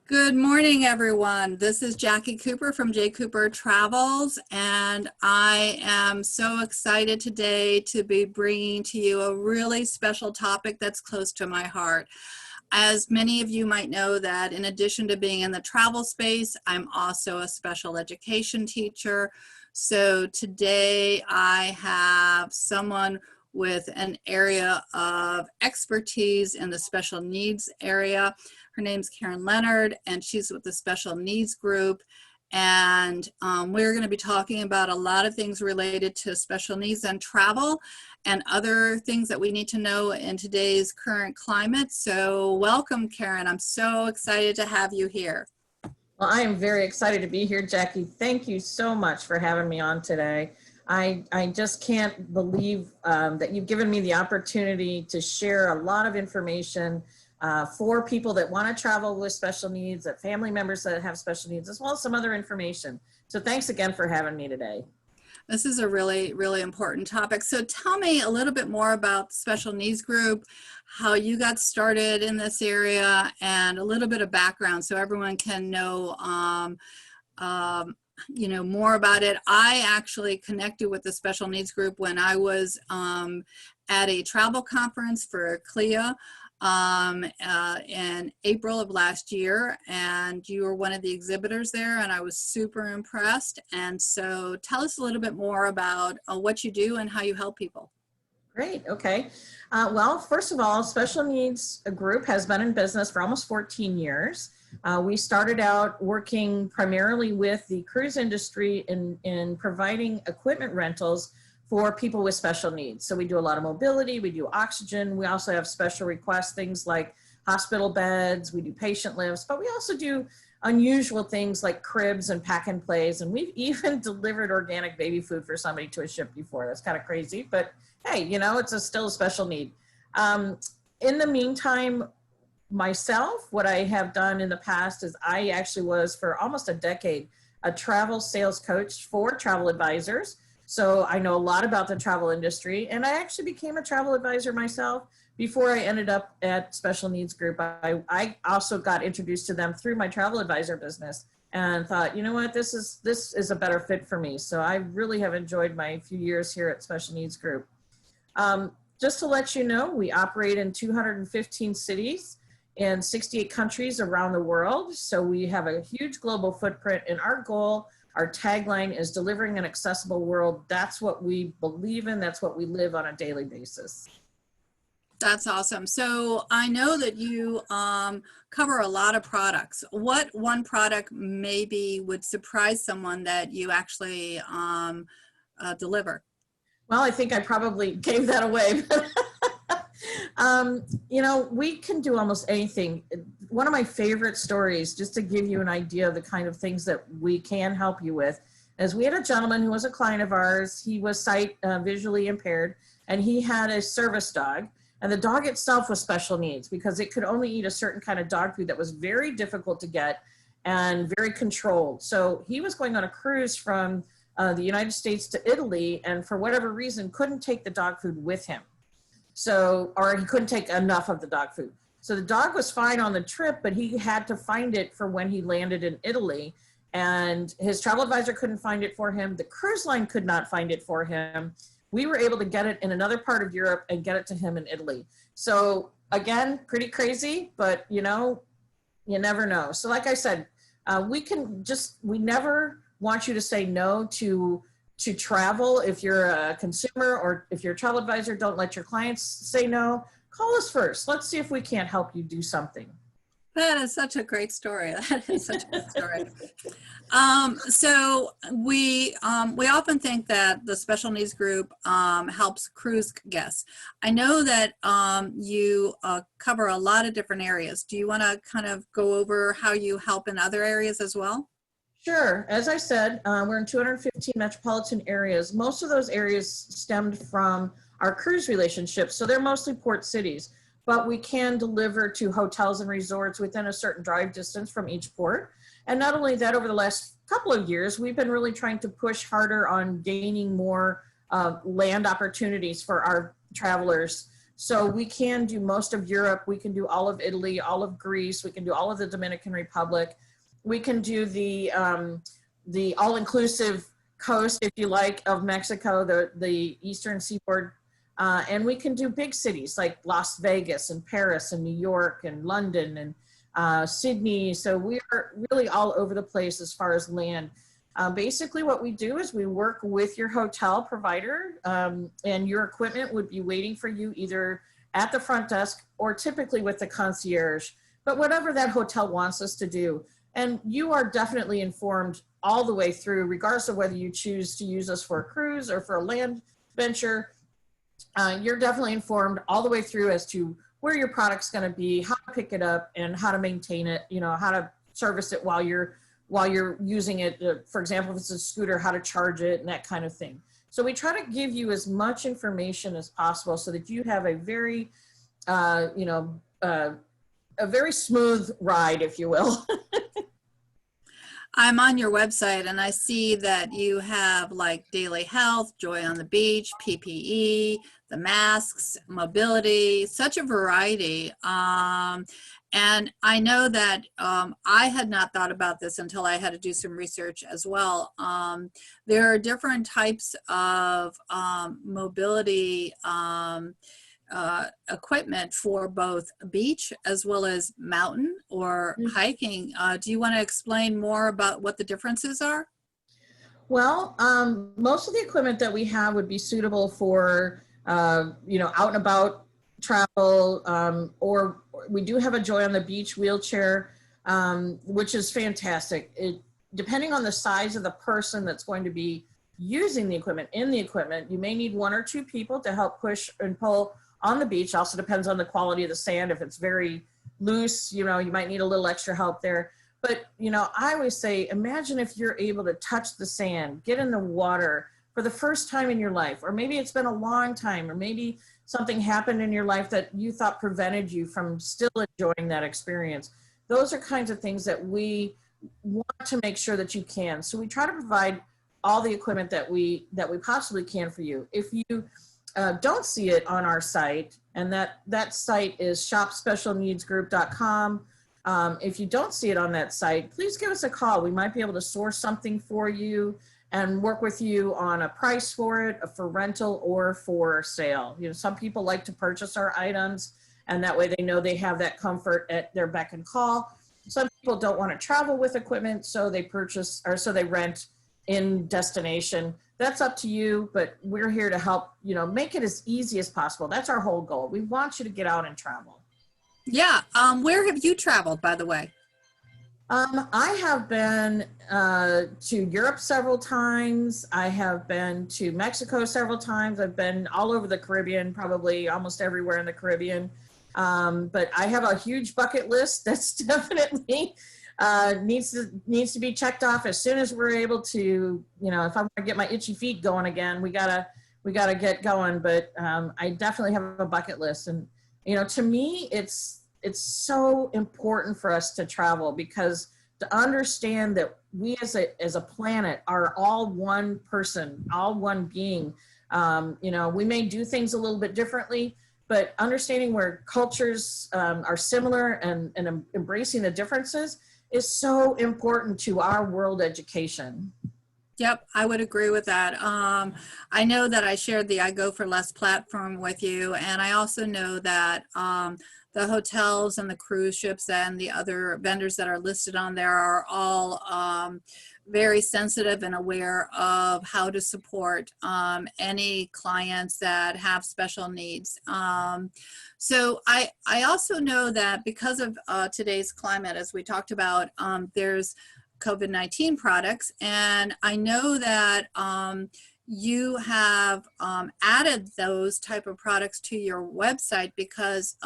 Good morning, everyone. This is Jackie Cooper from JCooperTravels, and I am so excited today to be bringing to you a really special topic that's close to my heart. As many of you might know, that in addition to being in the travel space, I'm also a special education teacher. So today I have someone with an area of expertise in the special needs area. Her name's Leonard, and she's with the special needs group. And we're going to be talking about a lot of things related to special needs and travel and other things that we need to know in today's current climate. So welcome, Karen. I'm so excited to have you here. Well, I am very excited to be here, Jackie. Thank you so much for having me on today. I just can't believe that you've given me the opportunity to share a lot of information for people that want to travel with special needs, that family members that have special needs, as well as some other information. So thanks again for having me today. This is a really, really important topic. So tell me a little bit more about the special needs group, how you got started in this area, and a little bit of background so everyone can know more about it. I actually connected with the special needs group when I was at a travel conference for CLIA in April of last year, and you were one of the exhibitors there, and I was super impressed. And so tell us a little bit more about what you do and how you help people. Great. Okay. Well, first of all, Special Needs Group has been in business for almost 14 years. We started out working primarily with the cruise industry in providing equipment rentals for people with special needs. So we do a lot of mobility, we do oxygen, we also have special requests, things like hospital beds, we do patient lifts, but we also do unusual things like cribs and pack and plays, and we've even delivered organic baby food for somebody to a ship before. That's kind of crazy, but hey, it's still a special need. In the meantime, myself, what I have done in the past is I actually was for almost a decade a travel sales coach for travel advisors. So I know a lot about the travel industry, and I actually became a travel advisor myself before I ended up at Special Needs Group. I also got introduced to them through my travel advisor business and thought, you know what, this is a better fit for me. So I really have enjoyed my few years here at Special Needs Group. Just to let you know, we operate in 215 cities in 68 countries around the world. So we have a huge global footprint, and our goal, our tagline is delivering an accessible world. That's what we believe in. That's what we live on a daily basis. That's awesome. So I know that you cover a lot of products. What one product maybe would surprise someone that you actually deliver? Well, I think I probably gave that away. We can do almost anything. One of my favorite stories, just to give you an idea of the kind of things that we can help you with, is we had a gentleman who was a client of ours. He was visually impaired, and he had a service dog. And the dog itself was special needs because it could only eat a certain kind of dog food that was very difficult to get and very controlled. So he was going on a cruise from the United States to Italy, and for whatever reason couldn't take the dog food with him. Or he couldn't take enough of the dog food. So the dog was fine on the trip, but he had to find it for when he landed in Italy, and his travel advisor couldn't find it for him. The cruise line could not find it for him. We were able to get it in another part of Europe and get it to him in Italy. So again, pretty crazy, but you never know. So like I said, we never want you to say no to travel. If you're a consumer or if you're a travel advisor, don't let your clients say no. Call us first. Let's see if we can't help you do something. That is such a great story. That is such a good story. So we often think that the special needs group helps cruise guests. I know that you cover a lot of different areas. Do you want to kind of go over how you help in other areas as well? Sure. As I said, we're in 215 metropolitan areas. Most of those areas stemmed from our cruise relationships, so they're mostly port cities, but we can deliver to hotels and resorts within a certain drive distance from each port. And not only that, over the last couple of years, we've been really trying to push harder on gaining more land opportunities for our travelers So we can do most of Europe. We can do all of Italy, all of Greece. We can do all of the Dominican Republic. We can do the all-inclusive coast, if you like, of Mexico, the eastern seaboard. And we can do big cities like Las Vegas and Paris and New York and London and Sydney. So we are really all over the place as far as land. Basically what we do is we work with your hotel provider, and your equipment would be waiting for you either at the front desk or typically with the concierge, but whatever that hotel wants us to do. And you are definitely informed all the way through, regardless of whether you choose to use us for a cruise or for a land venture. You're definitely informed all the way through as to where your product's going to be, how to pick it up, and how to maintain it, you know, how to service it while you're using it. For example, if it's a scooter, how to charge it and that kind of thing. So we try to give you as much information as possible so that you have a very, a very smooth ride, if you will. I'm on your website and I see that you have like daily health, joy on the beach, PPE, the masks, mobility, such a variety. And I know that I had not thought about this until I had to do some research as well. There are different types of mobility equipment for both beach as well as mountain or hiking. Do you want to explain more about what the differences are? Well, most of the equipment that we have would be suitable for, out and about travel, or we do have a Joy on the Beach wheelchair, which is fantastic. Depending on the size of the person that's going to be using the equipment, you may need one or two people to help push and pull on the beach. Also depends on the quality of the sand. If it's very loose, you might need a little extra help there. But, I always say, imagine if you're able to touch the sand, get in the water for the first time in your life, or maybe it's been a long time, or maybe something happened in your life that you thought prevented you from still enjoying that experience. Those are kinds of things that we want to make sure that you can. So we try to provide all the equipment that we possibly can for you. If you don't see it on our site, and that site is shopspecialneedsgroup.com. If you don't see it on that site, please give us a call. We might be able to source something for you and work with you on a price for it, for rental or for sale. Some people like to purchase our items, and that way they know they have that comfort at their beck and call. Some people don't want to travel with equipment, so they rent in destination. That's up to you, but we're here to help, make it as easy as possible. That's our whole goal. We want you to get out and travel. Yeah. Where have you traveled, by the way? I have been to Europe several times. I have been to Mexico several times. I've been all over the Caribbean, probably almost everywhere in the Caribbean. But I have a huge bucket list that's definitely needs to be checked off as soon as we're able to. If I want to get my itchy feet going again, we gotta get going. But I definitely have a bucket list, and to me, it's so important for us to travel, because to understand that we as a planet are all one person, all one being. We may do things a little bit differently, but understanding where cultures are similar and embracing the differences is so important to our world education. Yep, I would agree with that. I know that I shared the I Go for Less platform with you, and I also know that the hotels and the cruise ships and the other vendors that are listed on there are all very sensitive and aware of how to support any clients that have special needs. So I also know that because of today's climate, as we talked about, there's COVID-19 products, and I know that you have added those type of products to your website because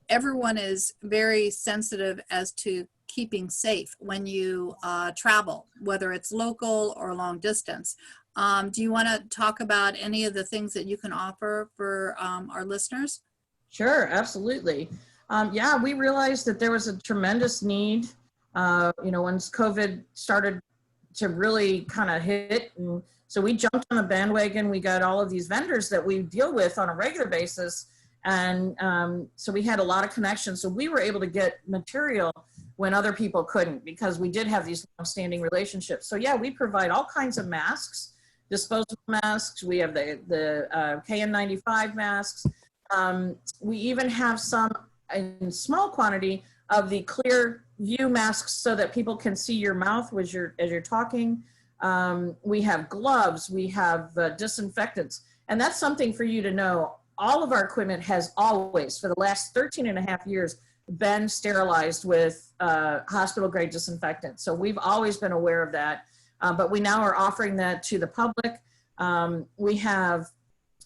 everyone is very sensitive as to keeping safe when you travel, whether it's local or long distance. Do you want to talk about any of the things that you can offer for our listeners? Sure, absolutely. Yeah, we realized that there was a tremendous need once COVID started to really kind of hit. And so we jumped on the bandwagon. We got all of these vendors that we deal with on a regular basis, And so we had a lot of connections. So we were able to get material when other people couldn't, because we did have these long-standing relationships. So yeah, we provide all kinds of masks, disposable masks. We have the KN95 masks. We even have some in small quantity of the clear view masks so that people can see your mouth as you're talking. We have gloves, we have disinfectants, and that's something for you to know. All of our equipment has always, for the last 13 and a half years, been sterilized with hospital grade disinfectant. So we've always been aware of that, but we now are offering that to the public. We have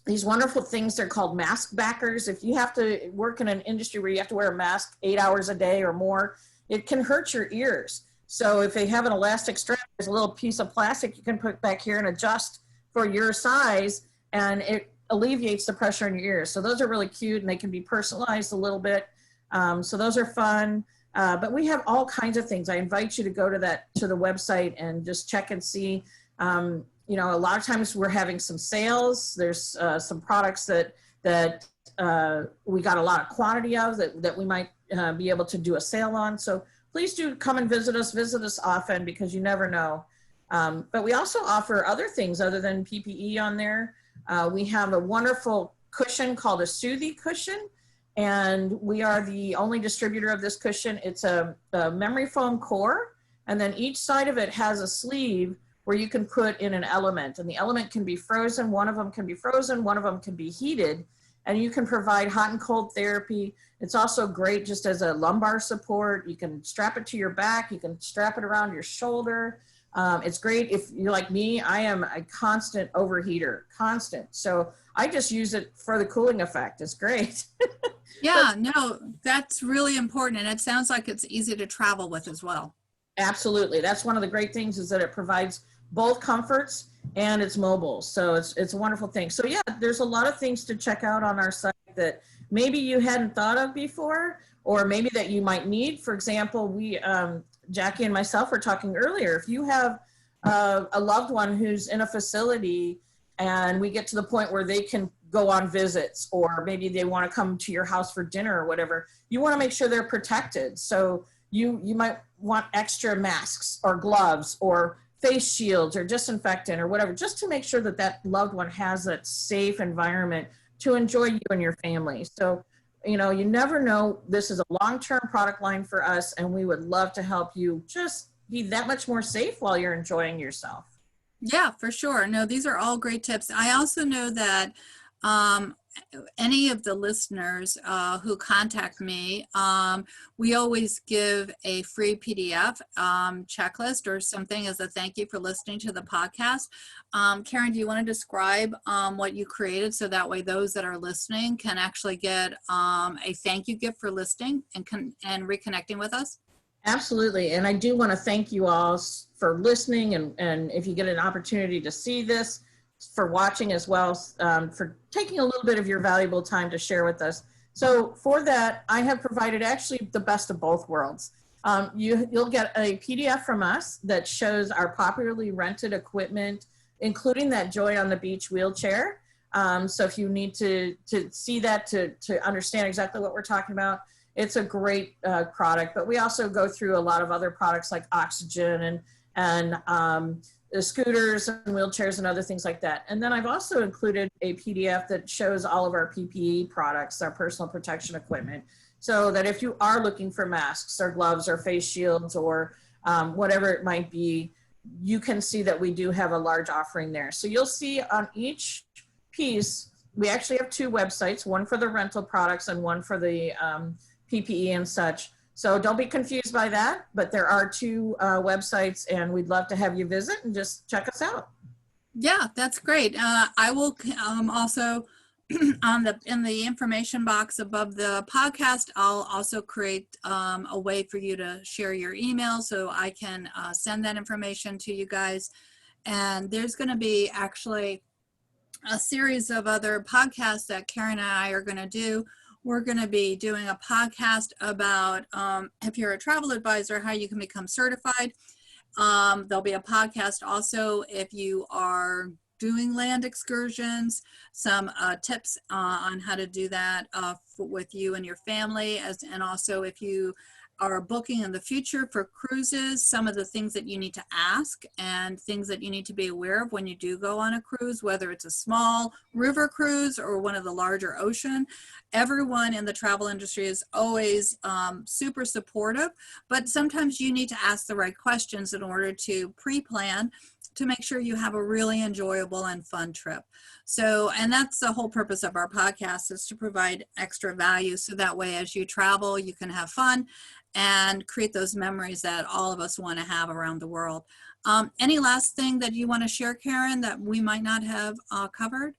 these wonderful things, they're called mask backers. If you have to work in an industry where you have to wear a mask 8 hours a day or more, it can hurt your ears. So if they have an elastic strap, there's a little piece of plastic you can put back here and adjust for your size, and it alleviates the pressure in your ears. So those are really cute, and they can be personalized a little bit. So those are fun. But we have all kinds of things. I invite you to go to the website and just check and see. You know, a lot of times we're having some sales. There's some products that we got a lot of quantity of that we might be able to do a sale on. So please do come and visit us often, because you never know. But we also offer other things other than PPE on there. We have a wonderful cushion called a Soothie cushion, and we are the only distributor of this cushion. It's a memory foam core, and then each side of it has a sleeve where you can put in an element, and the element can be frozen. One of them can be frozen, one of them can be heated, and you can provide hot and cold therapy. It's also great just as a lumbar support. You can strap it to your back, you can strap it around your shoulder. It's great if you're like me. I am a constant overheater, constant. So I just use it for the cooling effect. It's great. Yeah, no, that's really important. And it sounds like it's easy to travel with as well. Absolutely. That's one of the great things, is that it provides both comforts and it's mobile. So it's a wonderful thing. So yeah, there's a lot of things to check out on our site that maybe you hadn't thought of before, or maybe that you might need. For example, we, Jackie and myself were talking earlier. If you have a loved one who's in a facility and we get to the point where they can go on visits, or maybe they want to come to your house for dinner or whatever, you want to make sure they're protected. So you might want extra masks or gloves or face shields or disinfectant or whatever, just to make sure that that loved one has that safe environment to enjoy you and your family. So, you know, you never know. This is a long-term product line for us, and we would love to help you just be that much more safe while you're enjoying yourself. Yeah, for sure. No, these are all great tips. I also know that any of the listeners who contact me, we always give a free PDF checklist or something as a thank you for listening to the podcast. Karen, do you want to describe what you created, so that way those that are listening can actually get a thank you gift for listening and reconnecting with us? Absolutely. And I do want to thank you all for listening, and if you get an opportunity to see this, for watching as well, for taking a little bit of your valuable time to share with us. So for that, I have provided actually the best of both worlds. You'll get a PDF from us that shows our popularly rented equipment, including that Joy on the Beach wheelchair. So if you need to see that, to understand exactly what we're talking about, it's a great product. But we also go through a lot of other products like oxygen and the scooters and wheelchairs and other things like that. And then I've also included a PDF that shows all of our PPE products, our personal protection equipment, so that if you are looking for masks or gloves or face shields or whatever it might be, you can see that we do have a large offering there. So you'll see on each piece, we actually have two websites, one for the rental products and one for the PPE and such. So don't be confused by that, but there are two websites, and we'd love to have you visit and just check us out. Yeah, that's great. I will also in the information box above the podcast, I'll also create a way for you to share your email, so I can send that information to you guys. And there's going to be actually a series of other podcasts that Karen and I are going to do. We're going to be doing a podcast about if you're a travel advisor, how you can become certified. There'll be a podcast also if you are doing land excursions, some tips on how to do that with you and your family, and also if you are booking in the future for cruises, some of the things that you need to ask and things that you need to be aware of when you do go on a cruise, whether it's a small river cruise or one of the larger ocean. Everyone in the travel industry is always super supportive, but sometimes you need to ask the right questions in order to pre-plan to make sure you have a really enjoyable and fun trip. So, and that's the whole purpose of our podcast, is to provide extra value so that way as you travel, you can have fun and create those memories that all of us want to have around the world. Any last thing that you want to share, Karen, that we might not have covered?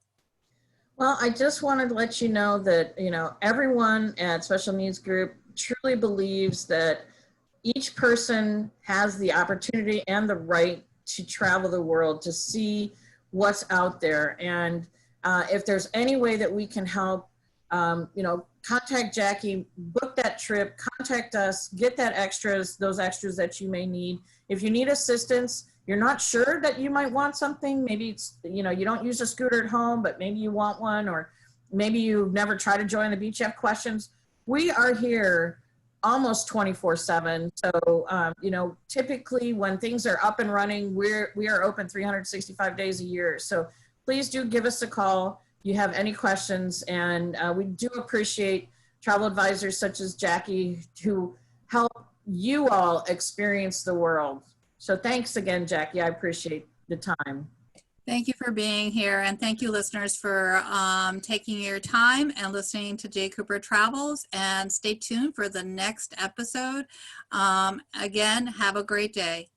Well, I just wanted to let you know that, everyone at Special Needs Group truly believes that each person has the opportunity and the right to travel the world, to see what's out there. And if there's any way that we can help, contact Jackie, book that trip, contact us, get those extras that you may need. If you need assistance, you're not sure that you might want something, maybe it's, you don't use a scooter at home, but maybe you want one, or maybe you've never tried to join the beach, you have questions. We are here almost 24/7. So, typically when things are up and running, we are open 365 days a year. So please do give us a call. You have any questions, and we do appreciate travel advisors such as Jackie who help you all experience the world. So thanks again, Jackie. I appreciate the time. Thank you for being here, and thank you, listeners, for taking your time and listening to J. Cooper Travels, and stay tuned for the next episode. Again, have a great day.